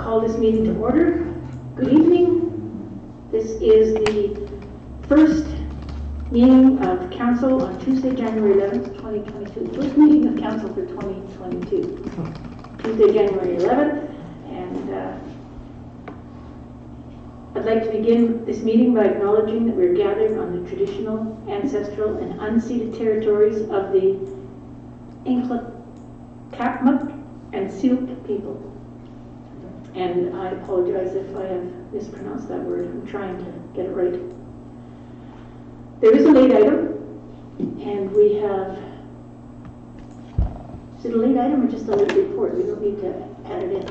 call this meeting to order. Good evening. This is the first meeting of Council on Tuesday, January 11th, 2022. First meeting of Council for 2022. Tuesday, January 11th. And I'd like to begin this meeting by acknowledging that we're gathered on the traditional, ancestral, and unceded territories of the Inkla-Kakmak and Syilx people. And I apologize if I have mispronounced that word. I'm trying to get it right. There is a late item, and we have, is it a late item or just a late report? We don't need to add it in.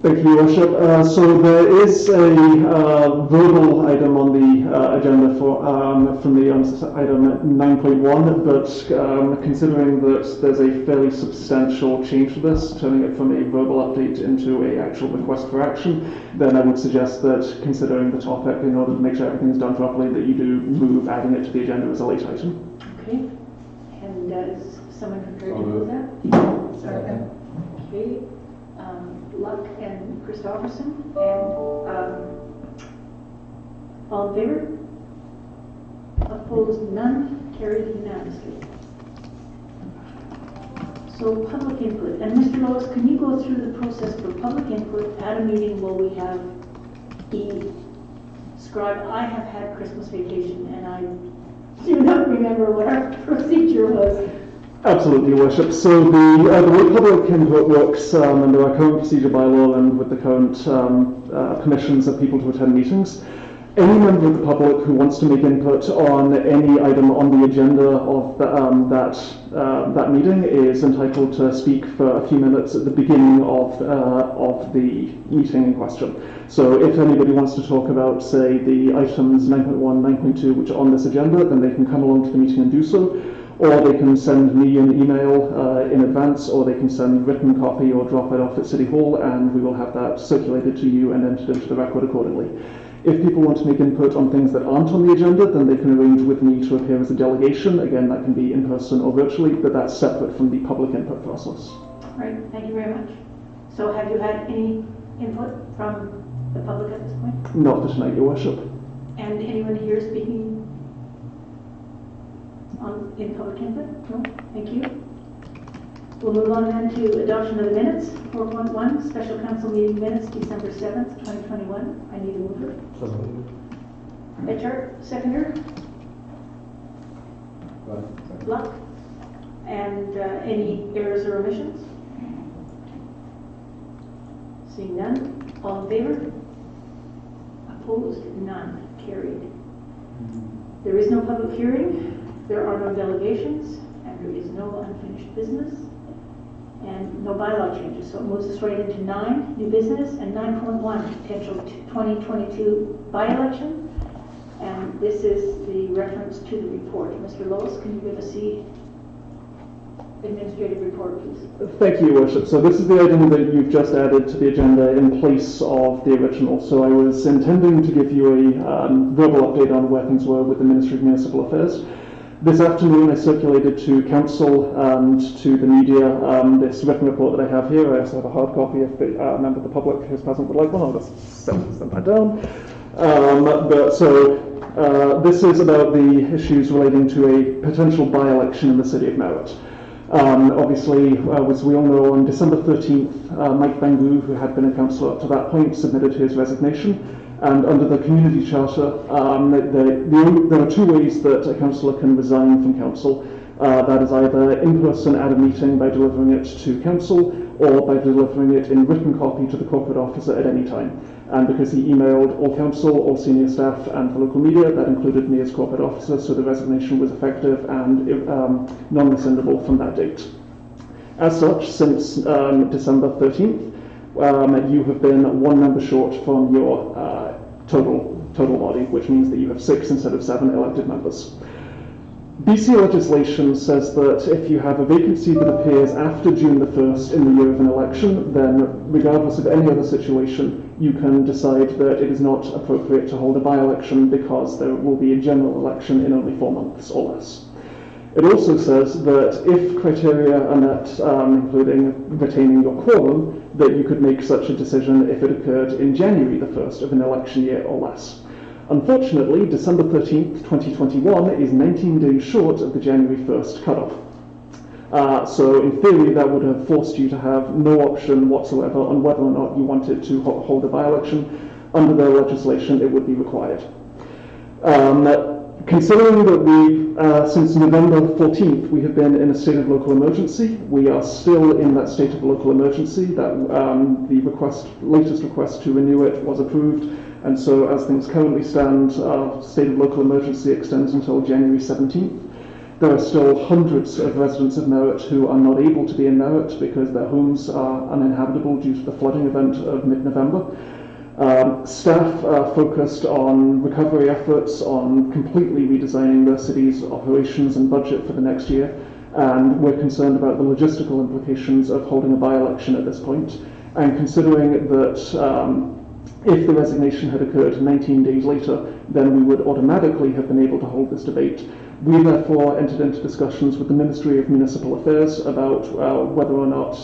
Thank you, Your Worship. So there is a verbal item on the agenda for from the item 9.1, but considering that there's a fairly substantial change to this, turning it from a verbal update into an actual request for action, then I would suggest that, considering the topic, in order to make sure everything is done properly, that you do move adding it to the agenda as a late item. Okay. And is someone prepared to move that? Sorry. Okay. Luck and Christopherson, and all in favor? Opposed? None? Carried unanimously. So public input. And Mr. Lois, can you go through the process for public input at a meeting while we have scribe? I have had Christmas vacation and I do not remember what our procedure was. Absolutely, Your Worship. So the way public input works under our current procedure bylaw and with the current permissions of people to attend meetings, any member of the public who wants to make input on any item on the agenda of that meeting is entitled to speak for a few minutes at the beginning of the meeting in question. So if anybody wants to talk about, say, the items 9.1, 9.2, which are on this agenda, then they can come along to the meeting and do so. Or they can send me an email in advance, or they can send a written copy or drop it off at City Hall, and we will have that circulated to you and entered into the record accordingly. If people want to make input on things that aren't on the agenda, then they can arrange with me to appear as a delegation. Again, that can be in person or virtually, but that's separate from the public input process. All right, thank you very much. So have you had any input from the public at this point? Not for tonight, Your Worship. And anyone here speaking in public input? No? Thank you. We'll move on then to adoption of the minutes. 4.1, Special Council meeting minutes, December 7th, 2021. I need a mover. Etchart, seconder. Luck. And any errors or omissions? Seeing none. All in favor? Opposed? None. Carried. There is no public hearing. There are no delegations, and there is no unfinished business, and no bylaw changes. So it moves us right into 9, new business, and 9.1, potential 2022 by-election. And this is the reference to the report. Mr. Lois, can you give us the administrative report, please? Thank you, Your Worship. So this is the item that you've just added to the agenda in place of the original. So I was intending to give you a verbal update on where things were with the Ministry of Municipal Affairs. This afternoon I circulated to Council and to the media this written report that I have here. I also have a hard copy if the member of the public who's present would like one. I'll just send that down. This is about the issues relating to a potential by-election in the City of Merritt. Obviously, as we all know, on December 13th, Mike Bangu, who had been a councillor up to that point, submitted his resignation. And under the community charter, there are two ways that a councillor can resign from council. That is either in person at a meeting by delivering it to council, or by delivering it in written copy to the corporate officer at any time. And because he emailed all council, all senior staff, and the local media, that included me as corporate officer, so the resignation was effective and non-rescindable from that date. As such, since December 13th, you have been one member short from your total body, which means that you have 6 instead of 7 elected members. BC legislation says that if you have a vacancy that appears after June the 1st in the year of an election, then regardless of any other situation, you can decide that it is not appropriate to hold a by-election because there will be a general election in only 4 months or less. It also says that if criteria are met, including retaining your quorum, that you could make such a decision if it occurred in January the 1st of an election year or less. Unfortunately, December 13th, 2021 is 19 days short of the January 1st cutoff. So in theory, that would have forced you to have no option whatsoever on whether or not you wanted to hold a by-election. Under the legislation, it would be required. Considering that we, since November 14th, we have been in a state of local emergency, we are still in that state of local emergency. That the latest request to renew it was approved, and so as things currently stand, our state of local emergency extends until January 17th. There are still hundreds of residents of Merritt who are not able to be in Merritt because their homes are uninhabitable due to the flooding event of mid-November. Staff are focused on recovery efforts, on completely redesigning the city's operations and budget for the next year, and we're concerned about the logistical implications of holding a by-election at this point. And considering that if the resignation had occurred 19 days later, then we would automatically have been able to hold this debate. We therefore entered into discussions with the Ministry of Municipal Affairs about whether or not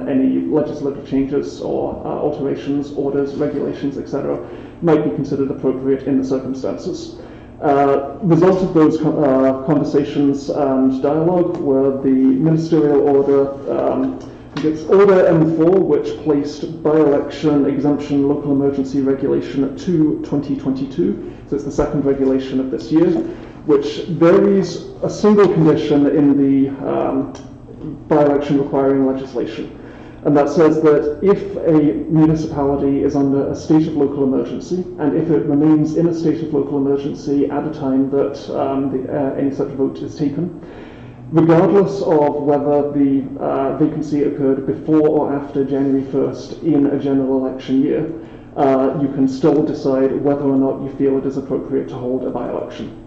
any legislative changes or alterations, orders, regulations, etc. might be considered appropriate in the circumstances. Result of those conversations and dialogue were the ministerial order, it's Order M4, which placed by-election exemption local emergency regulation to 2022, so it's the second regulation of this year, which varies a single condition in the by-election requiring legislation. And that says that if a municipality is under a state of local emergency, and if it remains in a state of local emergency at a time that any such vote is taken, regardless of whether the vacancy occurred before or after January 1st in a general election year, you can still decide whether or not you feel it is appropriate to hold a by-election.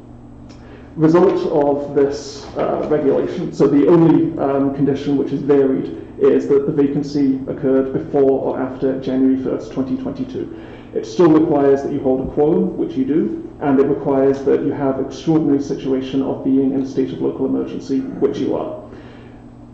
Result of this regulation, so the only condition which is varied is that the vacancy occurred before or after January 1st, 2022. It still requires that you hold a quorum, which you do, and it requires that you have extraordinary situation of being in a state of local emergency, which you are.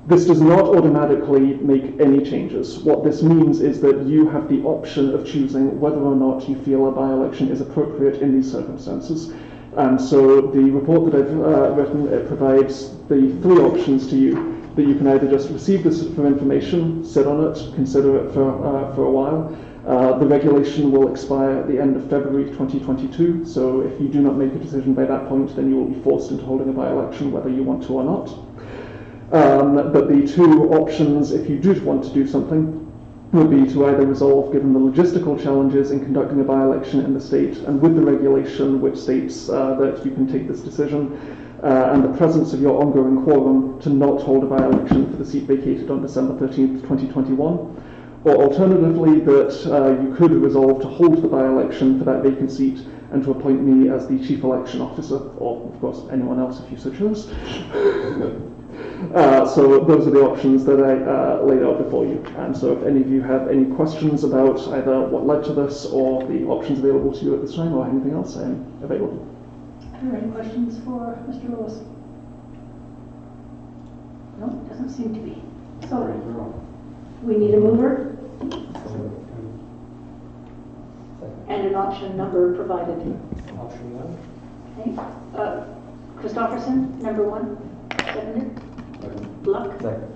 This does not automatically make any changes. What this means is that you have the option of choosing whether or not you feel a by-election is appropriate in these circumstances. And so the report that I've written, it provides the three options to you, that you can either just receive this for information, sit on it, consider it for a while. The regulation will expire at the end of February 2022, so if you do not make a decision by that point, then you will be forced into holding a by-election whether you want to or not. But the two options, if you do want to do something, would be to either resolve, given the logistical challenges in conducting a by-election in the state, and with the regulation which states that you can take this decision, and the presence of your ongoing quorum, to not hold a by-election for the seat vacated on December 13th, 2021. Or alternatively, that you could resolve to hold the by-election for that vacant seat and to appoint me as the Chief Election Officer, or of course anyone else if you so choose. So those are the options that I laid out before you. And so if any of you have any questions about either what led to this or the options available to you at this time or anything else, I am available. Are there any questions for Mr. Lewis? No, doesn't seem to be. So we need a mover and an option number provided. Option 1. Okay. Christofferson, number 1, seconded. Luck. Second.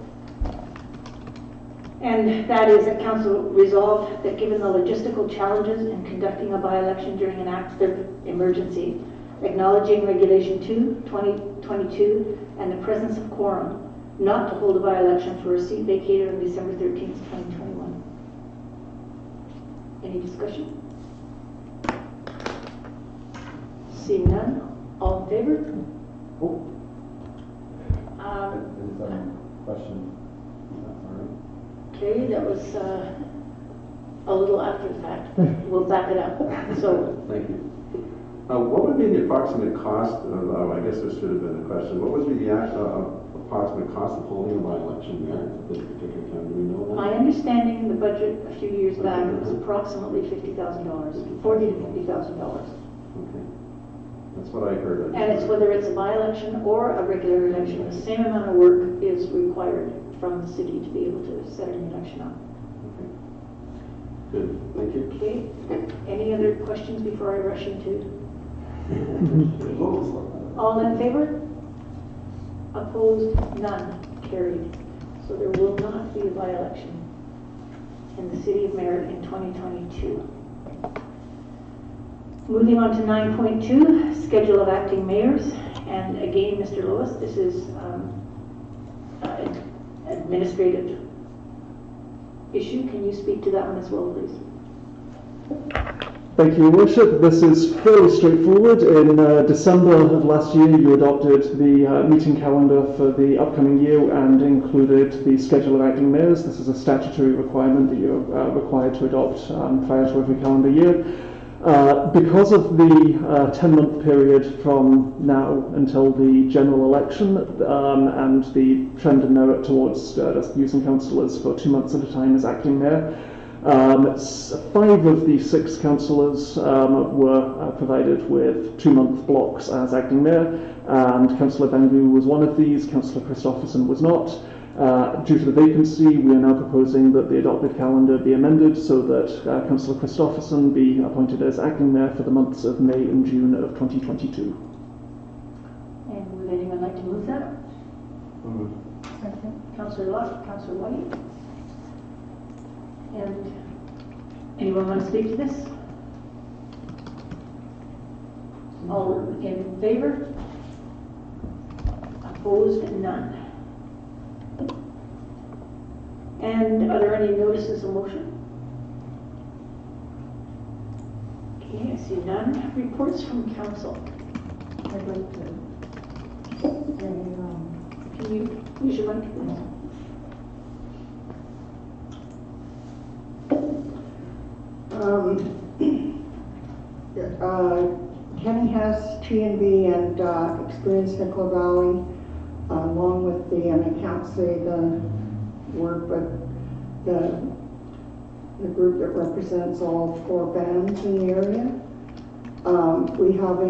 And that is that Council resolved that given the logistical challenges in conducting a by-election during an act of emergency, acknowledging Regulation 2, 2022, and the presence of quorum, not to hold a by-election for a seat vacated on December 13th, 2021. Any discussion? Seeing none, all in favor? Oh. Question. Okay, that was a little after the fact. We'll back it up. So, thank you. What would be the approximate cost of, I guess this should have been a question, what would be the approximate cost of holding a by-election there at this particular time? Do we know that? my understanding in the budget a few years back was approximately $50,000, $40,000 to $50,000. Okay. That's what I heard. And it's whether it's a by-election or a regular election, the same amount of work is required from the city to be able to set an election up. Okay. Good, thank you. Okay, any other questions before I rush into? All in favor? Opposed? None. Carried. So there will not be a by-election in the city of Merritt in 2022. Moving on to 9.2, schedule of acting mayors. And again, Mr. Lois, this is an administrative issue. Can you speak to that one as well, please? Thank you, Your Worship. This is fairly straightforward. In December of last year, you adopted the meeting calendar for the upcoming year and included the schedule of acting mayors. This is a statutory requirement that you're required to adopt prior to every calendar year. Because of the 10-month period from now until the general election and the trend in Merritt towards using councillors for 2 months at a time as acting mayor, 5 of the 6 councillors were provided with 2-month blocks as acting mayor, and Councillor Bangu was one of these. Councillor Christopherson was not. Due to the vacancy, we are now proposing that the adopted calendar be amended so that Councillor Christopherson be appointed as acting mayor for the months of May and June of 2022. And would anyone like to move that? Second. Councillor Locke, Councillor White. And anyone want to speak to this? All in favor? Opposed? None. And are there any notices of motion? Okay, I see none. Reports from council. I'd like to say, Can you use your mic, please? Kenny has T&B and Experience Nickel Valley, along with the, and I can't say the word, but the group that represents all 4 bands in the area. We have a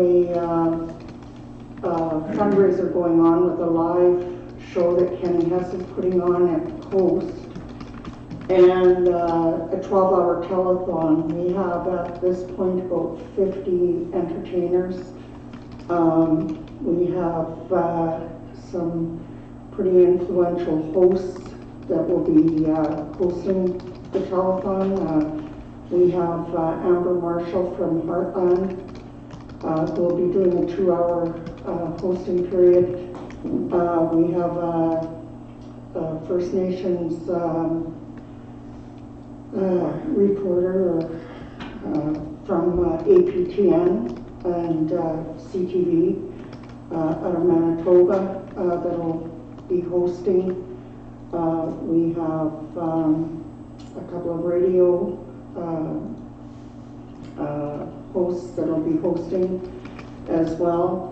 fundraiser going on with a live show that Kenny Hess is putting on at Coast, and a 12-hour telethon. We have at this point about 50 entertainers. We have some pretty influential hosts that will be hosting the telethon. We have Amber Marshall from Heartland who will be doing a 2-hour hosting period. We have First Nations reporter from APTN and CTV out of Manitoba that'll be hosting. We have a couple of radio hosts that'll be hosting as well.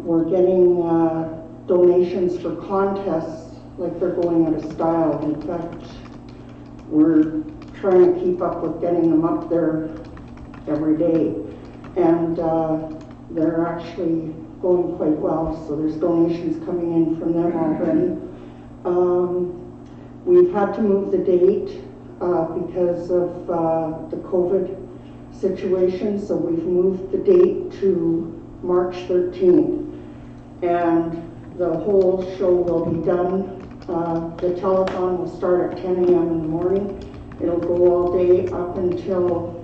We're getting donations for contests like they're going out of style. In fact, we're trying to keep up with getting them up there every day, and they're actually going quite well, so there's donations coming in from them already. We've had to move the date because of the COVID situation, so we've moved the date to March 13th, and the whole show will be done. The telethon will start at 10 a.m. in the morning. It'll go all day up until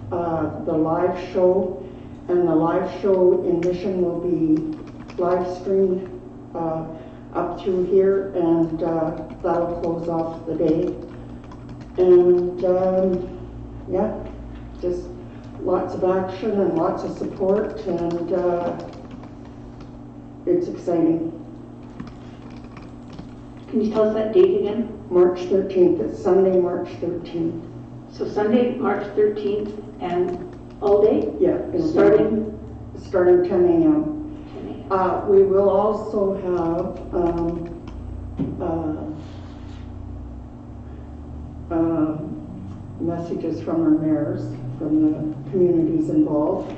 the live show, and the live show in Mission will be live streamed up through here, and that'll close off the day. And yeah, just lots of action and lots of support, and it's exciting. Can you tell us that date again? March 13th, it's Sunday, March 13th. So Sunday, March 13th, and all day? Yeah. Starting 10 a.m. 10 a.m. We will also have messages from our mayors, from the communities involved.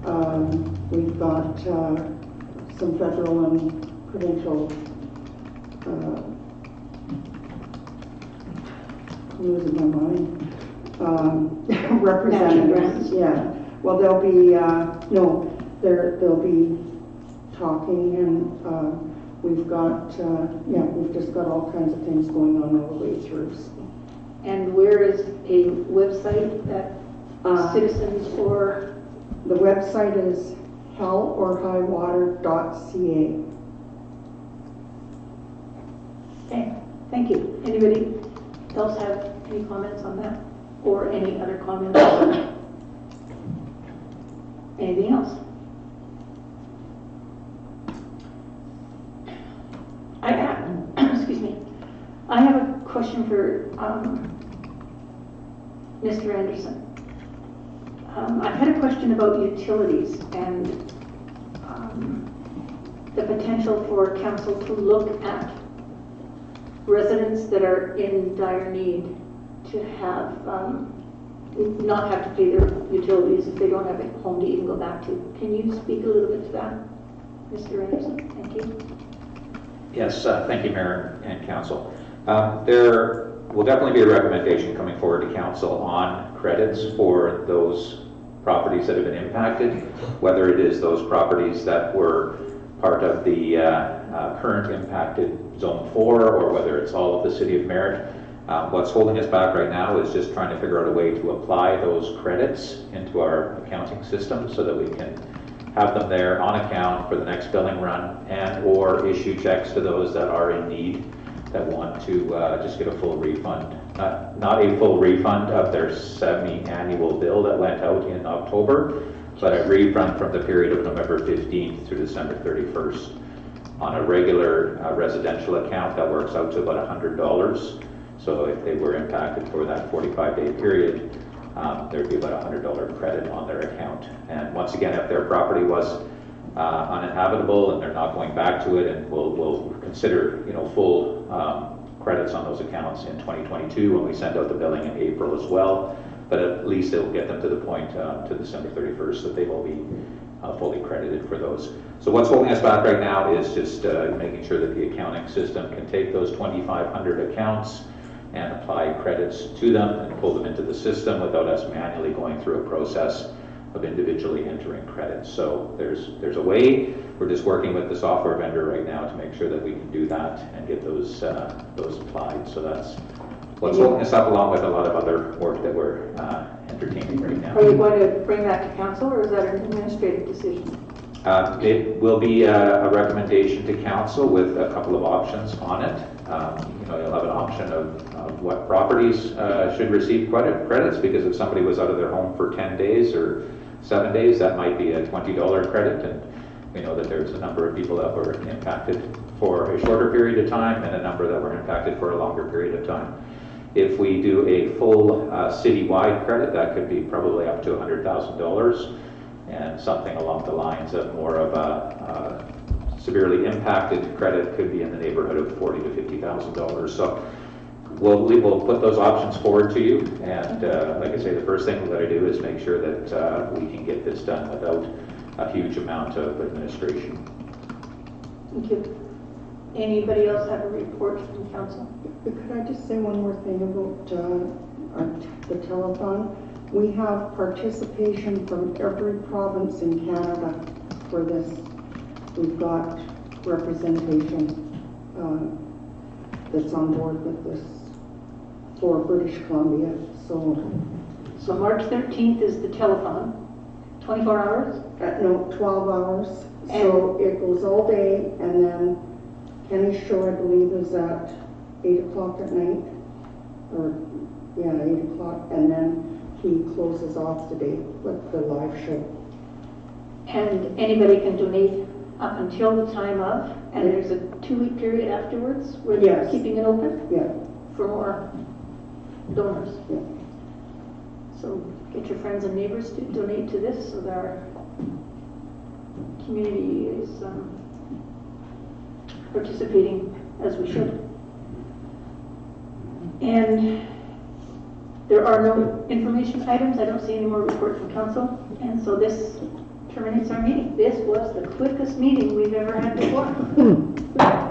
We've got some federal and provincial I'm losing my mind. Representatives. Yeah. Well, they'll be they'll be talking, and we've got we've just got all kinds of things going on all the way through. So. And where is a website that citizens or... The website is hellorhighwater.ca. Okay, thank you. Anybody else have any comments on that? Or any other comments? Anything else? I have, excuse me. I have a question for Mr. Anderson. I've had a question about utilities and the potential for council to look at residents that are in dire need to have not have to pay their utilities if they don't have a home to even go back to. Can you speak a little bit to that, Mr. Anderson? Thank you. Yes, thank you, Mayor and Council. There will definitely be a recommendation coming forward to Council on credits for those properties that have been impacted, whether it is those properties that were part of the current impacted Zone 4 or whether it's all of the City of Merritt. What's holding us back right now is just trying to figure out a way to apply those credits into our accounting system so that we can have them there on account for the next billing run and or issue checks to those that are in need that want to just get a full refund. Not a full refund of their semi-annual bill that went out in October, but a refund from the period of November 15th through December 31st. On a regular residential account, that works out to about $100. So if they were impacted for that 45-day period, there'd be about $100 credit on their account. And once again, if their property was uninhabitable and they're not going back to it, and we'll consider full credits on those accounts in 2022 when we send out the billing in April as well. But at least it will get them to the point to December 31st that they will be fully credited for those. So what's holding us back right now is just making sure that the accounting system can take those 2,500 accounts and apply credits to them and pull them into the system without us manually going through a process of individually entering credits. So there's a way. We're just working with the software vendor right now to make sure that we can do that and get those applied. So that's what's holding us up, along with a lot of other work that we're entertaining right now. Are you going to bring that to council, or is that an administrative decision? It will be a recommendation to council with a couple of options on it. You'll have an option of what properties should receive credits, because if somebody was out of their home for 10 days or 7 days, that might be a $20 credit. And we know that there's a number of people that were impacted for a shorter period of time and a number that were impacted for a longer period of time. If we do a full citywide credit, that could be probably up to $100,000, and something along the lines of more of a severely impacted credit could be in the neighborhood of $40,000 to $50,000. So we will put those options forward to you, and like I say, the first thing that I do is make sure that we can get this done without a huge amount of administration. Thank you. Anybody else have a report from council? Could I just say one more thing about the telethon? We have participation from every province in Canada for this. We've got representation that's on board with this for British Columbia. So March 13th is the telethon. 24 hours? No, 12 hours. And so it goes all day, and then Kenny's show, I believe, is at 8 o'clock at night. 8 o'clock, and then he closes off the day with the live show. And anybody can donate up until the time of, and there's a 2-week period afterwards where they're keeping it open for more donors. Yeah. So get your friends and neighbors to donate to this so that our community is participating as we should. And there are no information items. I don't see any more reports from council. And so this terminates our meeting. This was the quickest meeting we've ever had before.